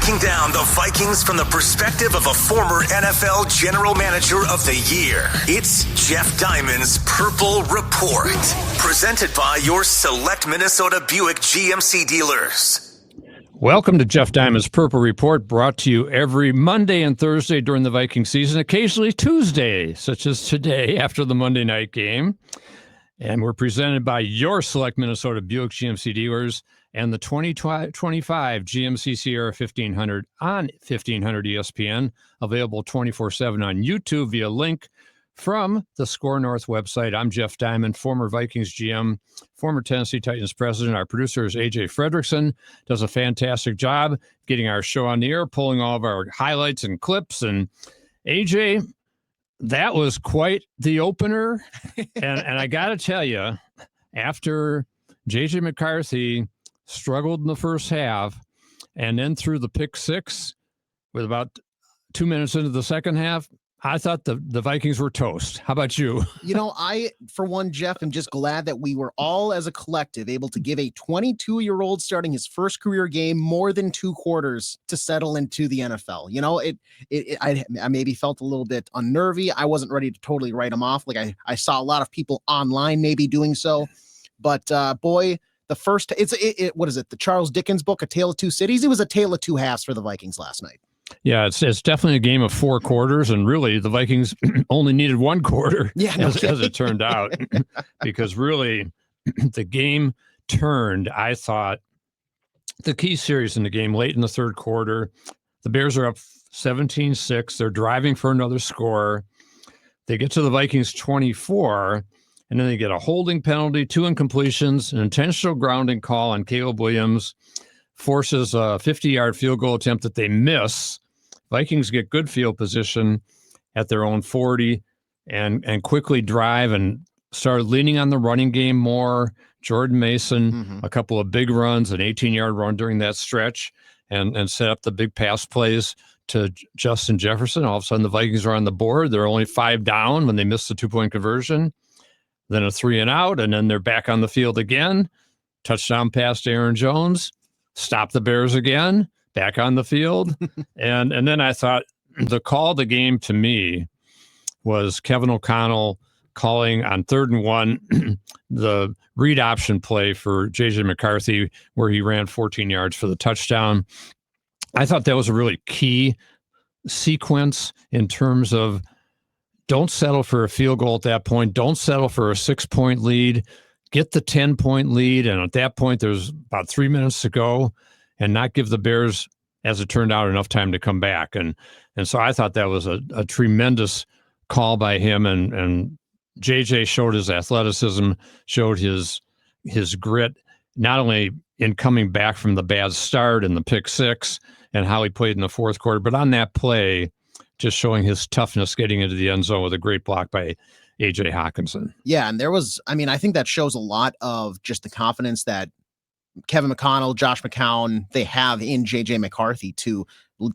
Breaking down the Vikings from the perspective of a former NFL General Manager of the Year. It's Jeff Diamond's Purple Report. Presented by your select Minnesota Buick GMC dealers. Welcome to Jeff Diamond's Purple Report, brought to you every Monday and Thursday during the Viking season, occasionally Tuesday, such as today after the Monday night game. And we're presented by your select Minnesota Buick GMC dealers and the 2025 GMC Sierra 1500 on 1500 ESPN, available 24/7 on YouTube via link from the Score North website. I'm Jeff Diamond, former Vikings GM, former Tennessee Titans president. Our producer is AJ Fredrickson, does a fantastic job getting our show on the air, pulling all of our highlights and clips. And AJ, that was quite the opener. and I got to tell you, after JJ McCarthy struggled in the first half and then threw the pick six with about 2 minutes into the second half, I thought the Vikings were toast. How about you? You know, I, for one, Jeff, am just glad that we were all as a collective able to give a 22-year-old starting his first career game more than 2 quarters to settle into the NFL. You know, I maybe felt a little bit unnervy. I wasn't ready to totally write him off. Like I saw a lot of people online maybe doing so. But boy, the first, what is it? The Charles Dickens book, A Tale of Two Cities? It was a tale of two halves for the Vikings last night. Yeah, it's definitely a game of 4 quarters, and really the Vikings only needed 1 quarter, as it turned out, because really the game turned. I thought the key series in the game late in the third quarter, the Bears are up 17-6. They're driving for another score. They get to the Vikings 24, and then they get a holding penalty, 2 incompletions, an intentional grounding call on Caleb Williams, forces a 50-yard field goal attempt that they miss. Vikings get good field position at their own 40 and quickly drive and started leaning on the running game more. Jordan Mason, a couple of big runs, an 18-yard run during that stretch, and set up the big pass plays to Justin Jefferson. All of a sudden, the Vikings are on the board. They're only 5 down when they missed the 2-point conversion. Then a 3 and out, and then they're back on the field again. Touchdown pass to Aaron Jones. Stop the Bears again, back on the field. and then I thought the call of the game to me was Kevin O'Connell calling on 3rd and 1, the read option play for JJ McCarthy, where he ran 14 yards for the touchdown. I thought that was a really key sequence in terms of don't settle for a field goal at that point. Don't settle for a 6-point lead. Get the 10-point lead, and at that point, there's about 3 minutes to go, and not give the Bears, as it turned out, enough time to come back. And so I thought that was a tremendous call by him, and JJ showed his athleticism, showed his grit, not only in coming back from the bad start and the pick six and how he played in the fourth quarter, but on that play, just showing his toughness getting into the end zone with a great block by A.J. Hawkinson. Yeah, and I think that shows a lot of just the confidence that Kevin McConnell, Josh McCown, they have in JJ McCarthy to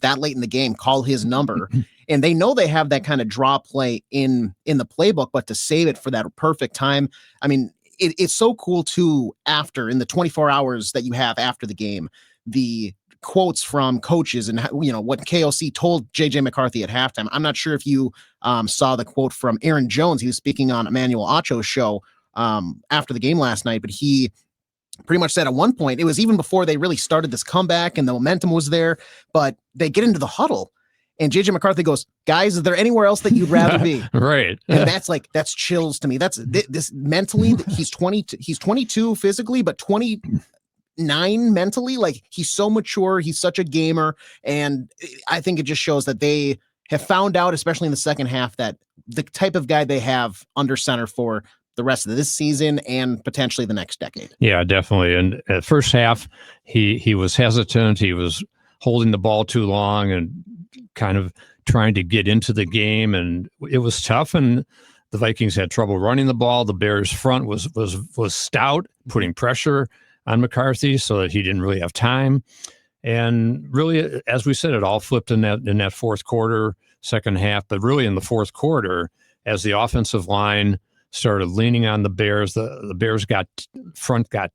that late in the game call his number. And they know they have that kind of draw play in the playbook, but to save it for that perfect time. I mean, it's so cool too, after in the 24 hours that you have after the game, the quotes from coaches and what KOC told JJ McCarthy at halftime. I'm not sure if you saw the quote from Aaron Jones. He was speaking on Emmanuel Acho's show after the game last night, but he pretty much said at one point, it was even before they really started this comeback and the momentum was there, but they get into the huddle and JJ McCarthy goes, "Guys, is there anywhere else that you'd rather be?" Right. And that's chills to me. That's this mentally. He's 22 physically, but 29 mentally. Like, he's so mature. He's such a gamer. And I think it just shows that they have found out, especially in the second half, that the type of guy they have under center for the rest of this season and potentially the next decade. Yeah, definitely. And at first half, he was hesitant. He was holding the ball too long and kind of trying to get into the game. And it was tough. And the Vikings had trouble running the ball. The Bears front was stout, putting pressure on McCarthy so that he didn't really have time. And really, as we said, it all flipped in that fourth quarter, second half, but really in the fourth quarter, as the offensive line started leaning on the Bears. The Bears got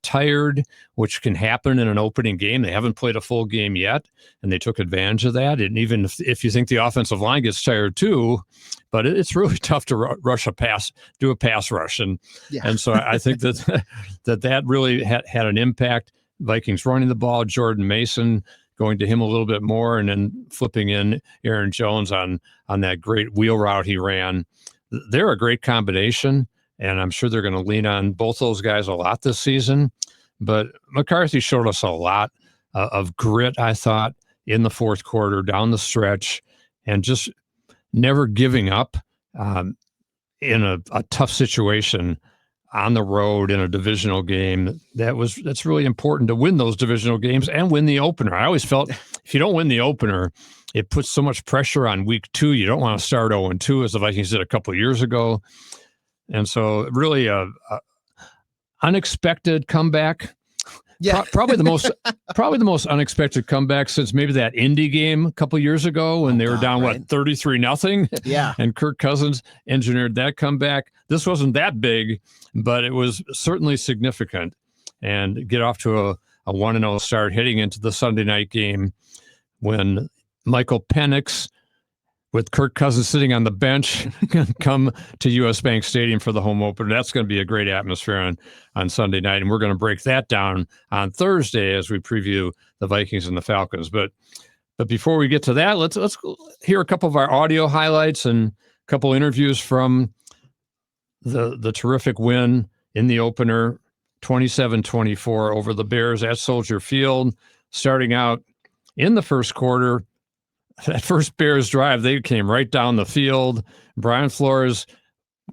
tired, which can happen in an opening game. They haven't played a full game yet, and they took advantage of that. And even if you think the offensive line gets tired too, but it's really tough to do a pass rush. And so I think that really had an impact. Vikings running the ball, Jordan Mason going to him a little bit more, and then flipping in Aaron Jones on that great wheel route he ran. They're a great combination, and I'm sure they're going to lean on both those guys a lot this season. But McCarthy showed us a lot of grit, I thought, in the fourth quarter, down the stretch, and just never giving up in a tough situation on the road in a divisional game. That's really important to win those divisional games and win the opener. I always felt if you don't win the opener, it puts so much pressure on week 2. You don't want to start 0-2 as the Vikings did a couple of years ago. And so really a unexpected comeback. Yeah. Probably the most unexpected comeback since maybe that Indy game a couple of years ago when they were down, 33-0? Yeah. And Kirk Cousins engineered that comeback. This wasn't that big, but it was certainly significant. And get off to a 1-0 start heading into the Sunday night game when Michael Penix, with Kirk Cousins sitting on the bench, come to U.S. Bank Stadium for the home opener. That's going to be a great atmosphere on Sunday night, and we're going to break that down on Thursday as we preview the Vikings and the Falcons. But before we get to that, let's hear a couple of our audio highlights and a couple interviews from the terrific win in the opener, 27-24 over the Bears at Soldier Field. Starting out in the first quarter, that first Bears drive, they came right down the field. Brian Flores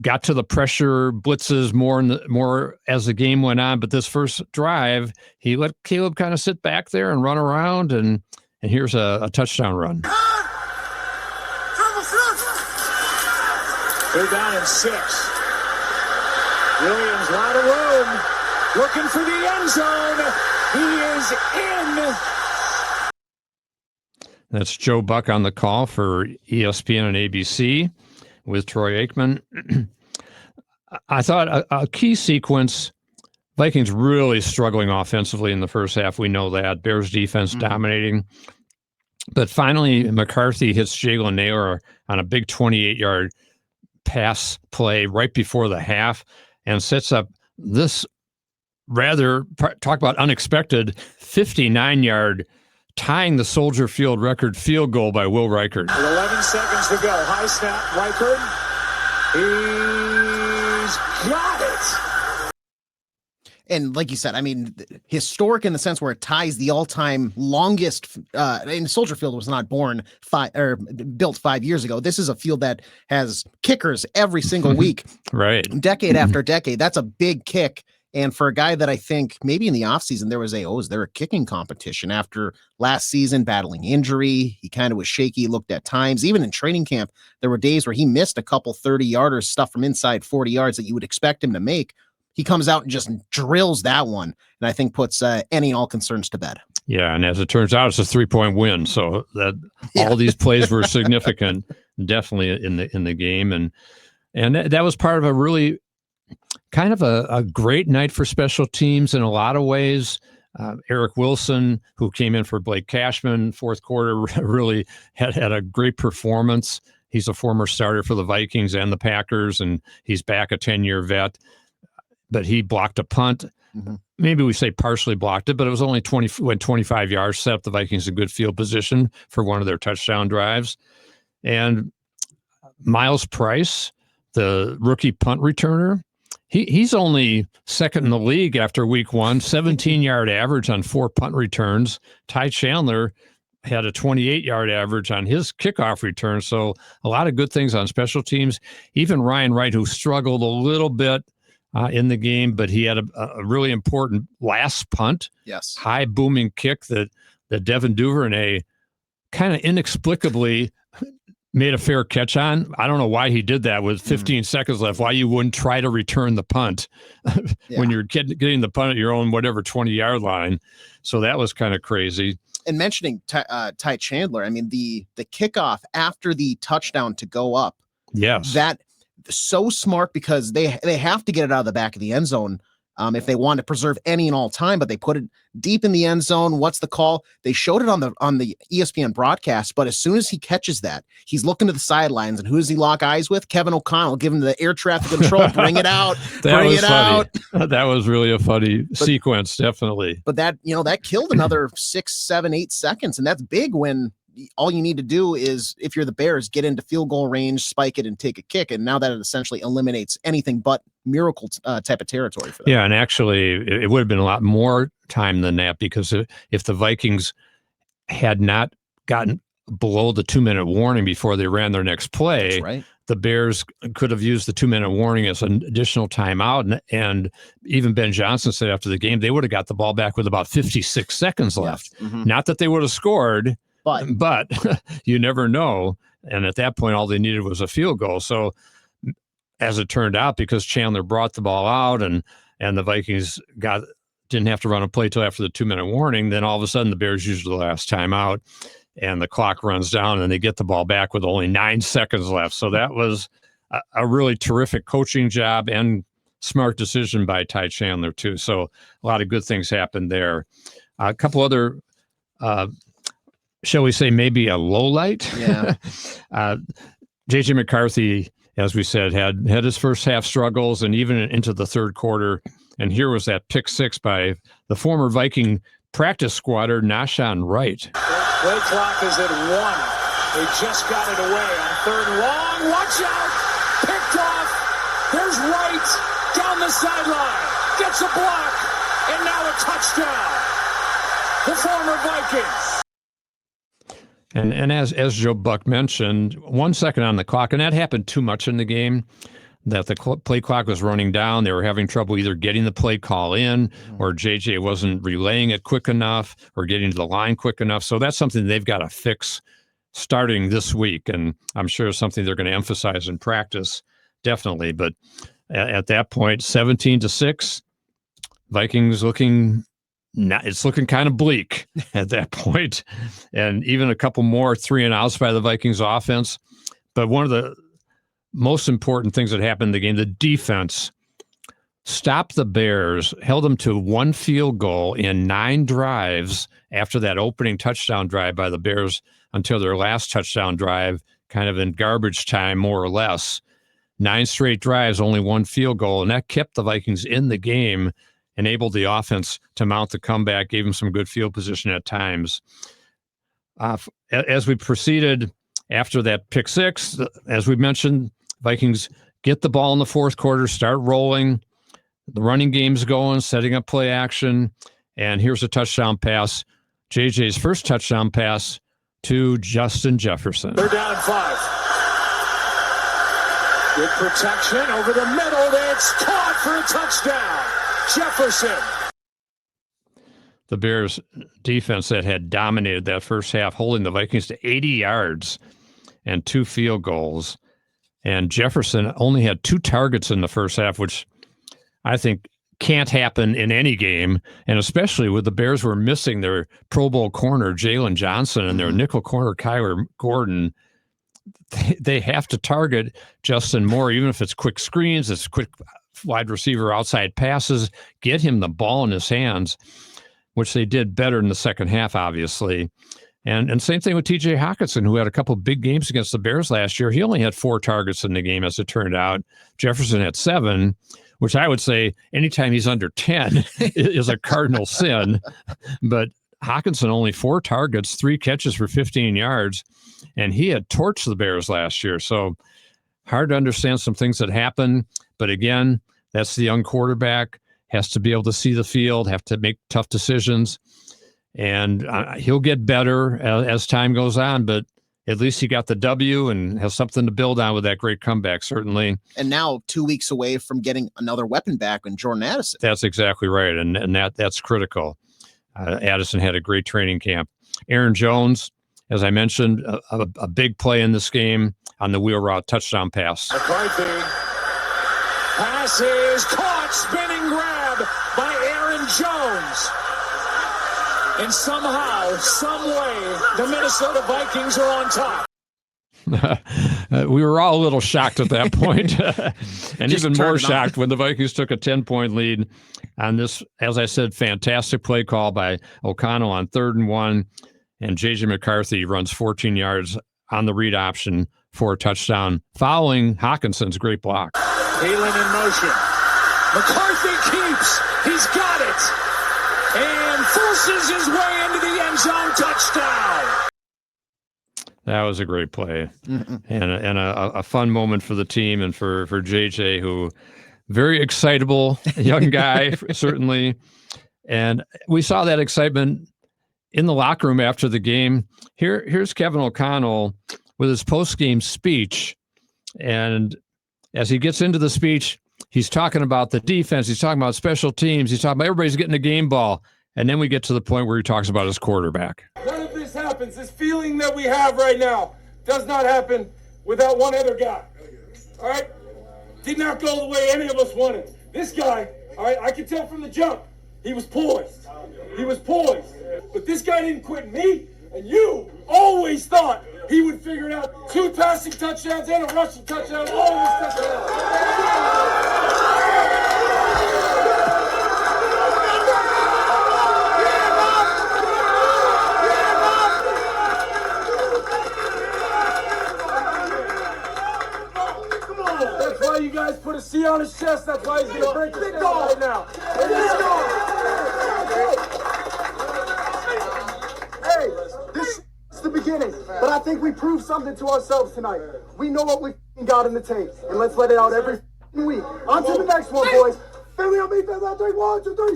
got to the pressure blitzes more as the game went on. But this first drive, he let Caleb kind of sit back there and run around. And here's a touchdown run. They're down in 6. Williams, a lot of room, looking for the end zone. He is in. That's Joe Buck on the call for ESPN and ABC with Troy Aikman. I thought a key sequence, Vikings really struggling offensively in the first half. We know that. Bears defense dominating. But finally, McCarthy hits Jalen Naylor on a big 28-yard pass play right before the half and sets up this talk about unexpected, 59-yard tying the Soldier Field record field goal by Will Reichard. With 11 seconds to go. High snap, Reichard. He's got it. And like you said, I mean, historic in the sense where it ties the all-time longest. And Soldier Field was not built 5 years ago. This is a field that has kickers every single week, right? Decade after decade. That's a big kick. And for a guy that I think maybe in the offseason is there a kicking competition after last season battling injury? He kind of was shaky, looked at times. Even in training camp, there were days where he missed a couple 30-yarders, stuff from inside 40 yards that you would expect him to make. He comes out and just drills that one, and I think puts any and all concerns to bed. Yeah, and as it turns out, it's a 3-point win. So that all these plays were significant, definitely in the game, and that was part of a really kind of a great night for special teams in a lot of ways. Eric Wilson, who came in for Blake Cashman, fourth quarter, really had a great performance. He's a former starter for the Vikings and the Packers, and he's back, a 10-year vet. But he blocked a punt. Mm-hmm. Maybe we say partially blocked it, but it was only 25 yards, set up the Vikings in good field position for one of their touchdown drives. And Miles Price, the rookie punt returner, he's only second in the league after week 1, 17-yard average on 4 punt returns. Ty Chandler had a 28-yard average on his kickoff return. So a lot of good things on special teams. Even Ryan Wright, who struggled a little bit in the game, but he had a really important last punt. Yes. High booming kick that Devin Duvernay kind of inexplicably made a fair catch on. I don't know why he did that with 15 seconds left, why you wouldn't try to return the punt when you're getting the punt at your own, 20-yard line. So that was kind of crazy. And mentioning Ty Chandler, I mean, the kickoff after the touchdown to go up. Yes. so smart because they have to get it out of the back of the end zone if they want to preserve any and all time, but they put it deep in the end zone. What's the call? They showed it on the ESPN broadcast, but as soon as he catches that, he's looking to the sidelines, and who does he lock eyes with? Kevin O'Connell, give him the air traffic control, bring it out, bring it out. That was really a funny sequence, definitely. But that killed another 6, 7, 8 seconds, and that's big when all you need to do is, if you're the Bears, get into field goal range, spike it, and take a kick. And now that it essentially eliminates anything but miracle type of territory for them. Yeah, and actually, it would have been a lot more time than that, because if the Vikings had not gotten below the 2-minute warning before they ran their next play, That's right. The Bears could have used the 2-minute warning as an additional timeout. And even Ben Johnson said after the game, they would have got the ball back with about 56 seconds left. Yes. Mm-hmm. Not that they would have scored, but you never know. And at that point, all they needed was a field goal. So as it turned out, because Chandler brought the ball out and the Vikings didn't have to run a play till after the 2-minute warning, then all of a sudden the Bears used the last timeout and the clock runs down and they get the ball back with only 9 seconds left. So that was a really terrific coaching job and smart decision by Ty Chandler too. So a lot of good things happened there. A couple other, shall we say, maybe a low light. Yeah. JJ McCarthy, as we said, had his first half struggles and even into the third quarter. And here was that pick 6 by the former Viking practice squatter, Nahshon Wright. Play clock is at 1. They just got it away on 3rd and long. Watch out! Picked off. There's Wright down the sideline. Gets a block. And now a touchdown. The former Vikings. And as Joe Buck mentioned, 1 second on the clock, and that happened too much in the game, that the play clock was running down. They were having trouble either getting the play call in, or JJ wasn't relaying it quick enough, or getting to the line quick enough. So that's something they've got to fix starting this week, and I'm sure it's something they're going to emphasize in practice, definitely. But at that point, 17-6, Vikings looking... it's looking kind of bleak at that point. And even a couple more 3-and-outs by the Vikings offense. But one of the most important things that happened in the game, the defense stopped the Bears, held them to 1 field goal in 9 drives after that opening touchdown drive by the Bears until their last touchdown drive, kind of in garbage time, more or less. 9 straight drives, only 1 field goal. And that kept the Vikings in the game, enabled the offense to mount the comeback, gave them some good field position at times. As we proceeded after that pick 6, as we mentioned, Vikings get the ball in the fourth quarter, start rolling, the running game's going, setting up play action, and here's a touchdown pass. JJ's first touchdown pass to Justin Jefferson. They're down 5. Good protection over the middle. It's caught for a touchdown. Jefferson. The Bears defense that had dominated that first half, holding the Vikings to 80 yards and 2 field goals. And Jefferson only had 2 targets in the first half, which I think can't happen in any game. And especially with the Bears were missing their Pro Bowl corner, Jalen Johnson, and their nickel corner, Kyler Gordon. They have to target Justin more, even if it's quick screens, it's quick wide receiver outside passes, get him the ball in his hands, which they did better in the second half, obviously. And same thing with TJ Hockenson, who had a couple of big games against the Bears last year. He only had 4 targets in the game, as it turned out. Jefferson had 7, which I would say anytime he's under 10 is a cardinal sin. But Hockenson only 4 targets, 3 catches for 15 yards, and he had torched the Bears last year. So hard to understand some things that happen. But again, that's the young quarterback, has to be able to see the field, have to make tough decisions. And he'll get better as time goes on, but at least he got the W and has something to build on with that great comeback, certainly. And now 2 weeks away from getting another weapon back in Jordan Addison. That's exactly right, and that's critical. Addison had a great training camp. Aaron Jones, as I mentioned, a big play in this game on the wheel route touchdown pass. McCarthy. Pass is caught, spinning grab by Aaron Jones. And somehow, some way, the Minnesota Vikings are on top. We were all a little shocked at that point. And Just even turn more it on. shocked when the Vikings took a 10-point lead on this, as I said, fantastic play call by O'Connell on 3rd and 1. And JJ McCarthy runs 14 yards on the read option for a touchdown, following Hawkinson's great block. Thielen in motion. McCarthy keeps. He's got it. And forces his way into the end zone. Touchdown. That was a great play. And a fun moment for the team and for JJ, who very excitable young guy, certainly. And we saw that excitement in the locker room after the game. Here's Kevin O'Connell with his post-game speech. And as he gets into the speech, he's talking about the defense. He's talking about special teams. He's talking about everybody's getting a game ball. And then we get to the point where he talks about his quarterback. None of this happens. This feeling that we have right now does not happen without one other guy. All right? Did not go the way any of us wanted. This guy, all right, I could tell from the jump, he was poised. He was poised. But this guy didn't quit me, and you always thought he would figure it out. 2 passing touchdowns and a rushing touchdown. All of his touchdowns. That's why you guys put a C on his chest. That's why he's going to break his neck right now. Hey, this is the beginning, but I think we proved something to ourselves tonight. We know what we got in the tape, and let's let it out every week. On to the next one, boys. Family on me, family on 3, 1, 2, 3.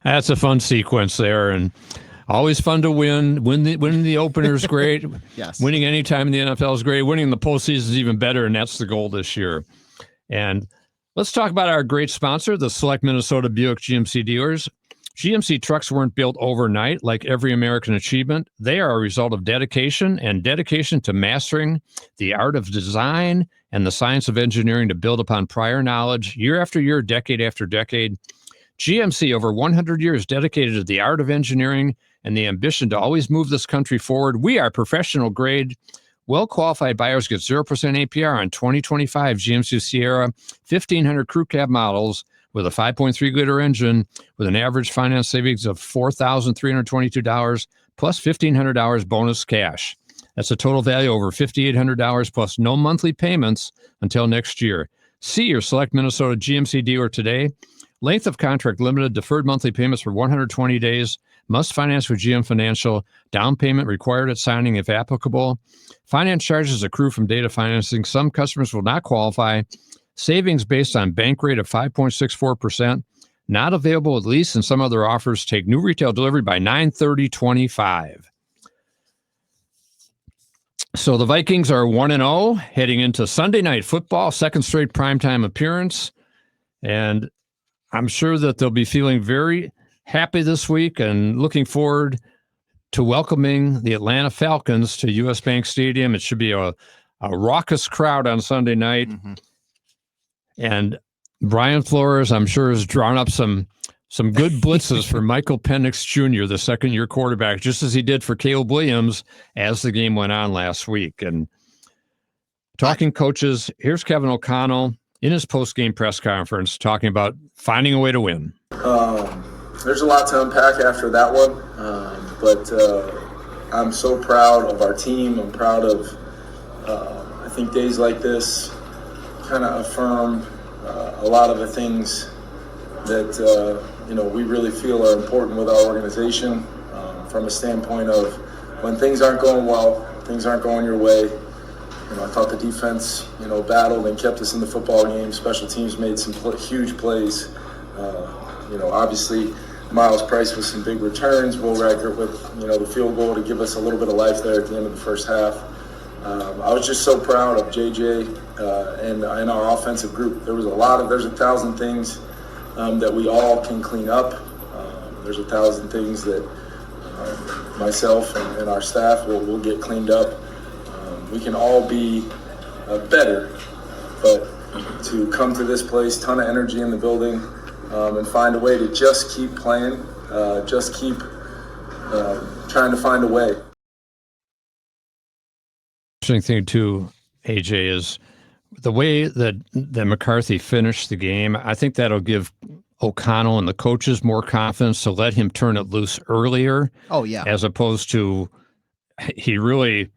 That's a fun sequence there, and always fun to win. Winning the opener is great. Yes. Winning any time in the NFL is great. Winning the postseason is even better, and that's the goal this year. And let's talk about our great sponsor, the Select Minnesota Buick GMC dealers. GMC trucks weren't built overnight like every American achievement. They are a result of dedication to mastering the art of design and the science of engineering to build upon prior knowledge year after year, decade after decade. GMC, over 100 years dedicated to the art of engineering and the ambition to always move this country forward. We are professional grade. Well-qualified buyers get 0% APR on 2025 GMC Sierra 1500 crew cab models with a 5.3-liter engine with an average finance savings of $4,322 plus $1,500 bonus cash. That's a total value over $5,800 plus no monthly payments until next year. See your Select Minnesota GMC dealer today. Length of contract limited, deferred monthly payments for 120 days. Must finance with GM Financial. Down payment required at signing if applicable. Finance charges accrue from date of financing. Some customers will not qualify. Savings based on bank rate of 5.64%. Not available with lease and some other offers. Take new retail delivery by 9/30/25. So the Vikings are 1-0 heading into Sunday Night Football, second straight primetime appearance. And I'm sure that they'll be feeling very happy this week and looking forward to welcoming the Atlanta Falcons to US Bank Stadium. It should be a raucous crowd on Sunday night. Mm-hmm. And Brian Flores, I'm sure, has drawn up some good blitzes for Michael Penix Jr., the second-year quarterback, just as he did for Caleb Williams as the game went on last week. And talking coaches, here's Kevin O'Connell in his post-game press conference talking about finding a way to win. There's a lot to unpack after that one, but I'm so proud of our team. I'm proud of, I think days like this kind of affirm a lot of the things that, we really feel are important with our organization from a standpoint of when things aren't going well, things aren't going your way. I thought the defense, battled and kept us in the football game. Special teams made some huge plays. Obviously, Miles Price with some big returns. Will Reichert with, the field goal to give us a little bit of life there at the end of the first half. I was just so proud of JJ and our offensive group. There's 1,000 things that we all can clean up. There's 1,000 things that myself and our staff will get cleaned up. We can all be better, but to come to this place, ton of energy in the building, and find a way to just keep playing, just keep trying to find a way. interesting thing too, AJ, is the way that McCarthy finished the game. I think that'll give O'Connell and the coaches more confidence to let him turn it loose earlier. Oh, yeah. As opposed to he really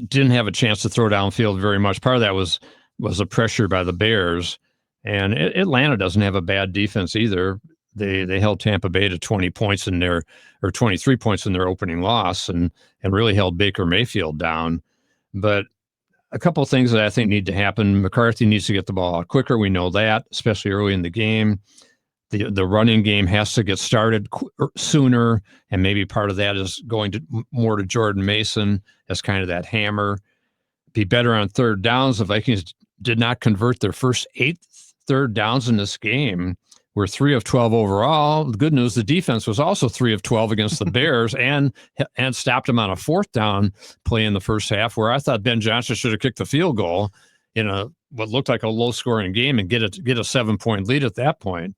didn't have a chance to throw downfield very much. Part of that was the pressure by the Bears. And Atlanta doesn't have a bad defense either. They held Tampa Bay to 20 points in their, or 23 points in their opening loss, and really held Baker Mayfield down. But a couple of things that I think need to happen. McCarthy needs to get the ball out quicker. We know that, especially early in the game. The running game has to get started sooner, and maybe part of that is going more to Jordan Mason as kind of that hammer. Be better on third downs. The Vikings did not convert their first 8 third downs in this game. We're 3 of 12 overall. The good news, the defense was also 3 of 12 against the Bears and stopped them on a 4th down play in the first half, where I thought Ben Johnson should have kicked the field goal in what looked like a low-scoring game and get a 7-point lead at that point.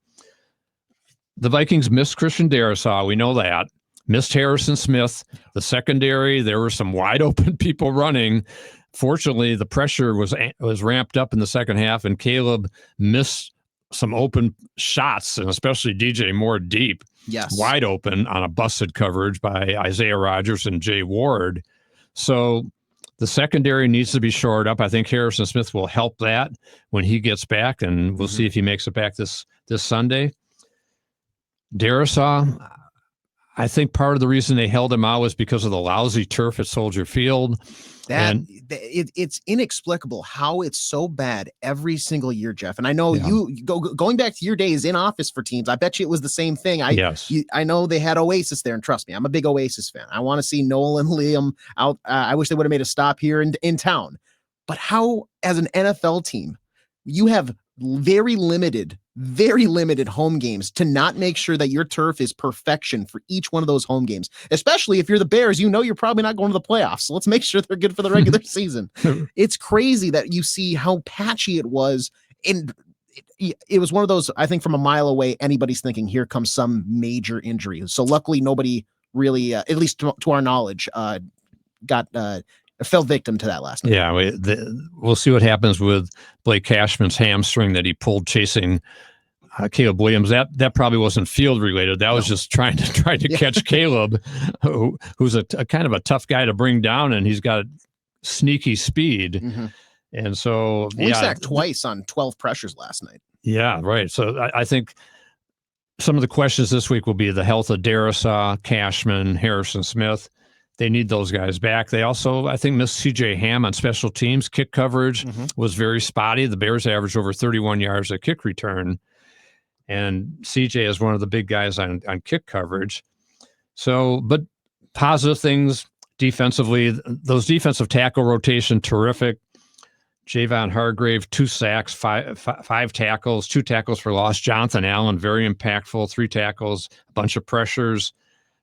The Vikings missed Christian Darrisaw. We know that. Missed Harrison Smith. The secondary, there were some wide-open people running. Fortunately, the pressure was ramped up in the second half, and Caleb missed some open shots, and especially DJ Moore deep, wide open on a busted coverage by Isaiah Rodgers and Jay Ward. So the secondary needs to be shored up. I think Harrison Smith will help that when he gets back, and we'll see if he makes it back this Sunday. Darrisaw, I think part of the reason they held him out was because of the lousy turf at Soldier Field. It's inexplicable how it's so bad every single year, Jeff. And I know going back to your days in office for teams, I bet you it was the same thing. I know they had Oasis there, and trust me, I'm a big Oasis fan. I want to see Noel and Liam out. I wish they would have made a stop here in town. But how, as an NFL team, you have very limited home games to not make sure that your turf is perfection for each one of those home games, especially if you're the Bears. You know you're probably not going to the playoffs, so let's make sure they're good for the regular season. It's crazy that you see how patchy it was, and it was one of those, I think, from a mile away, anybody's thinking here comes some major injury. So luckily nobody really, at least to our knowledge, fell victim to that last night. Yeah, we'll see what happens with Blake Cashman's hamstring that he pulled chasing Caleb Williams. That probably wasn't field related. That was just trying to catch Caleb, who's a kind of a tough guy to bring down, and he's got sneaky speed. Mm-hmm. And so we sacked twice on 12 pressures last night. Yeah, right. So I think some of the questions this week will be the health of Darrisaw, Cashman, Harrison Smith. They need those guys back. They also, I think, missed C.J. Ham on special teams. Kick coverage was very spotty. The Bears averaged over 31 yards at kick return. And C.J. is one of the big guys on kick coverage. So, but positive things defensively. Those defensive tackle rotation, terrific. Javon Hargrave, 2 sacks, 5 tackles, 2 tackles for loss. Jonathan Allen, very impactful, 3 tackles, a bunch of pressures.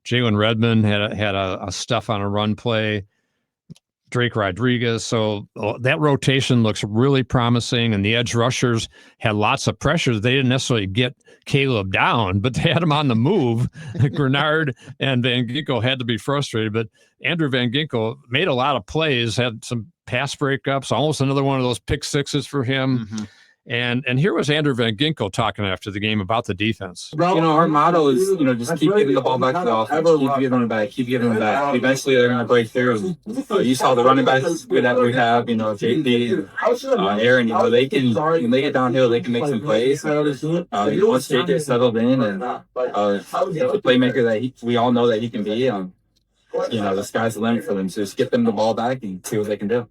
Jalen Redmond had a stuff on a run play. Drake Rodriguez. So that rotation looks really promising, and the edge rushers had lots of pressure. They didn't necessarily get Caleb down, but they had him on the move. Grenard and Van Ginkel had to be frustrated, but Andrew Van Ginkel made a lot of plays, had some pass breakups, almost another one of those pick sixes for him. Mm-hmm. And here was Andrew Van Ginkel talking after the game about the defense. Our motto is, just keep giving the ball back to the offense, keep giving them back. Eventually, they're going to break through. You saw the running backs that we have, JD, Aaron, they can, when they get downhill, they can make some plays. Once JJ settled in and the playmaker that we all know that he can be, the sky's the limit for them. So just get them the ball back and see what they can do.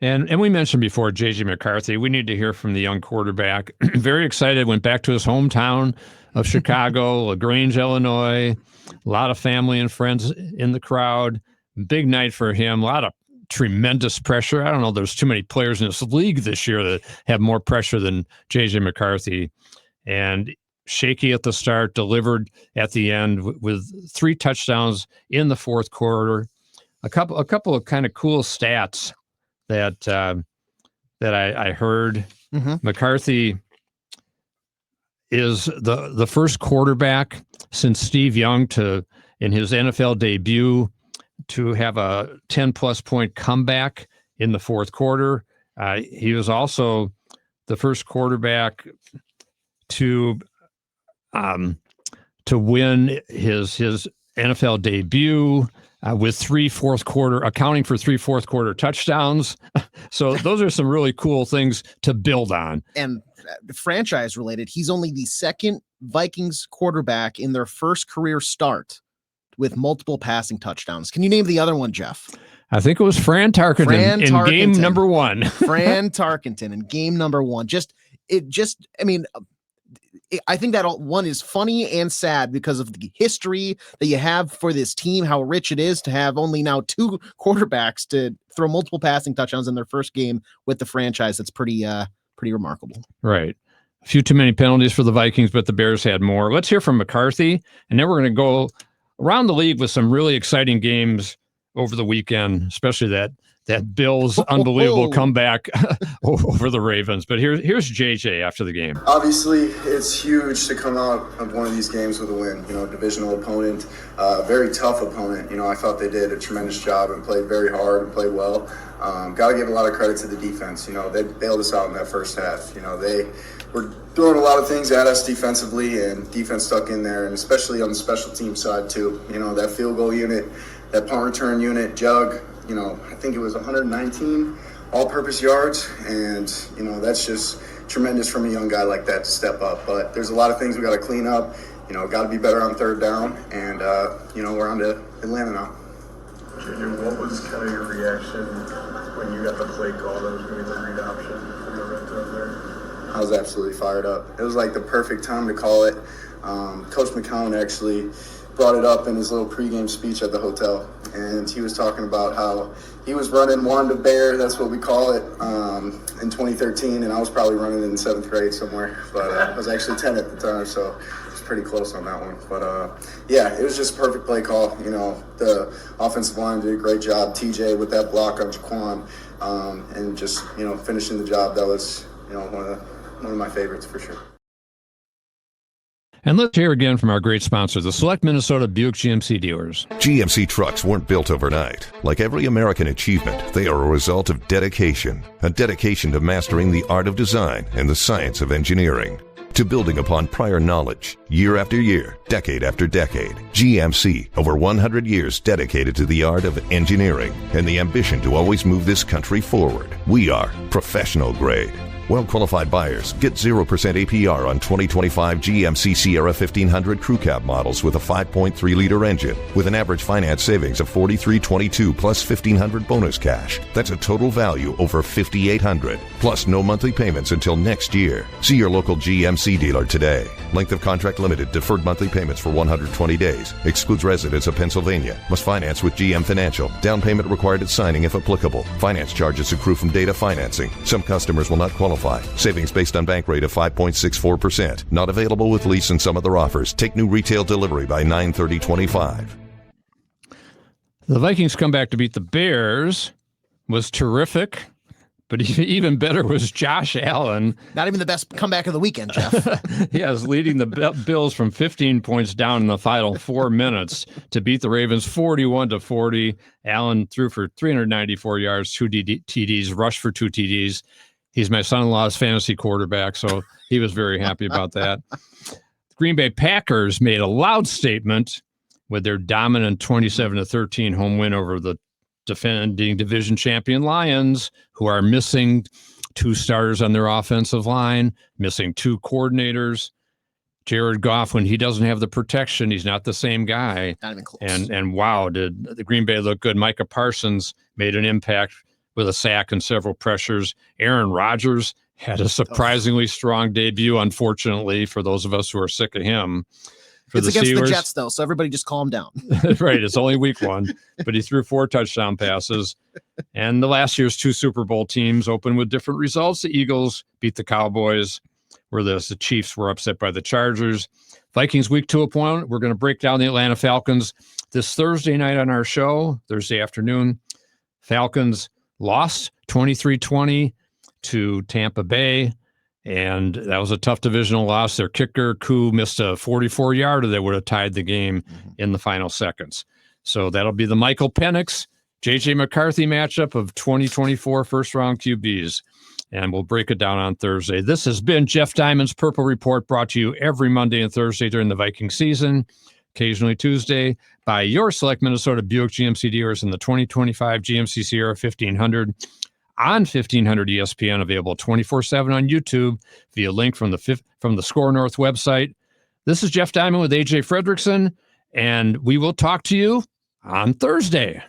And we mentioned before JJ McCarthy. We need to hear from the young quarterback. Very excited. Went back to his hometown of Chicago, LaGrange, Illinois. A lot of family and friends in the crowd. Big night for him. A lot of tremendous pressure. I don't know. There's too many players in this league this year that have more pressure than JJ McCarthy. And shaky at the start, delivered at the end with 3 touchdowns in the fourth quarter. A couple of kind of cool stats that I heard. Mm-hmm. McCarthy is the first quarterback since Steve Young in his NFL debut to have a 10-plus point comeback in the fourth quarter. He was also the first quarterback to win his NFL debut with accounting for 3 fourth quarter touchdowns. So those are some really cool things to build on. And franchise related, he's only the second Vikings quarterback in their first career start with multiple passing touchdowns. Can you name the other one, Jeff? I think it was Fran Tarkenton in game number 1. Fran Tarkenton in game number 1. I think that one is funny and sad because of the history that you have for this team, how rich it is to have only now 2 quarterbacks to throw multiple passing touchdowns in their first game with the franchise. That's pretty remarkable. Right. A few too many penalties for the Vikings, but the Bears had more. Let's hear from McCarthy, and then we're going to go around the league with some really exciting games over the weekend, especially that Bills unbelievable comeback over the Ravens. But here's JJ after the game. Obviously, it's huge to come out of one of these games with a win. Divisional opponent, very tough opponent. I thought they did a tremendous job and played very hard and played well. Got to give a lot of credit to the defense. They bailed us out in that first half. They were throwing a lot of things at us defensively, and defense stuck in there, and especially on the special team side too. That field goal unit, that punt return unit, Jug. I think it was 119 all-purpose yards, and that's just tremendous from a young guy like that to step up. But there's a lot of things we got to clean up. Got to be better on third down, and we're on to Atlanta now. JJ, what was kind of your reaction when you got the play call that was going to be the read option in the red zone there? I was absolutely fired up. It was like the perfect time to call it. Coach McCown actually brought it up in his little pregame speech at the hotel, and he was talking about how he was running Wanda Bear, that's what we call it, in 2013, and I was probably running in 7th grade somewhere, but I was actually 10 at the time, so it's pretty close on that one. But yeah, it was just a perfect play call. The offensive line did a great job. TJ with that block on Jaquan, and just finishing the job. That was one of my favorites for sure. And let's hear again from our great sponsor, the Select Minnesota Buick GMC dealers. GMC trucks weren't built overnight. Like every American achievement, they are a result of dedication. A dedication to mastering the art of design and the science of engineering. To building upon prior knowledge, year after year, decade after decade. GMC, over 100 years dedicated to the art of engineering and the ambition to always move this country forward. We are professional grade. Well-qualified buyers get 0% APR on 2025 GMC Sierra 1500 Crew Cab models with a 5.3-liter engine with an average finance savings of $4,322 plus $1,500 bonus cash. That's a total value over $5,800 plus no monthly payments until next year. See your local GMC dealer today. Length of contract limited. Deferred monthly payments for 120 days. Excludes residents of Pennsylvania. Must finance with GM Financial. Down payment required at signing if applicable. Finance charges accrue from data financing. Some customers will not qualify. Savings based on bank rate of 5.64%. Not available with lease and some other offers. Take new retail delivery by 9/30/25. The Vikings comeback to beat the Bears was terrific, but even better was Josh Allen. Not even the best comeback of the weekend, Jeff. Yes, leading the Bills from 15 points down in the final 4 minutes to beat the Ravens 41-40. Allen threw for 394 yards, 2 TDs, rushed for 2 TDs. He's my son-in-law's fantasy quarterback, so he was very happy about that. The Green Bay Packers made a loud statement with their dominant 27-13 home win over the defending division champion Lions, who are missing 2 starters on their offensive line, missing 2 coordinators. Jared Goff, when he doesn't have the protection, he's not the same guy. Not even close. And wow, did the Green Bay look good. Micah Parsons made an impact with a sack and several pressures. Aaron Rodgers had a surprisingly strong debut, unfortunately, for those of us who are sick of him. It's against the Jets, though, so everybody just calm down. Right, it's only week 1, but he threw 4 touchdown passes. And the last year's 2 Super Bowl teams opened with different results. The Eagles beat the Cowboys, where the Chiefs were upset by the Chargers. Vikings week 2 opponent, we're going to break down the Atlanta Falcons this Thursday night on our show, Thursday afternoon. Falcons lost 23-20 to Tampa Bay, and that was a tough divisional loss. Their kicker, Koo, missed a 44-yarder that would have tied the game in the final seconds. So that'll be the Michael Penix, JJ McCarthy matchup of 2024 first-round QBs. And we'll break it down on Thursday. This has been Jeff Diamond's Purple Report, brought to you every Monday and Thursday during the Viking season, occasionally Tuesday, by your select Minnesota Buick GMC dealers in the 2025 GMC Sierra 1500 on 1500 ESPN, available 24/7 on YouTube via link from the Score North website. This is Jeff Diamond with AJ Fredrickson, and we will talk to you on Thursday.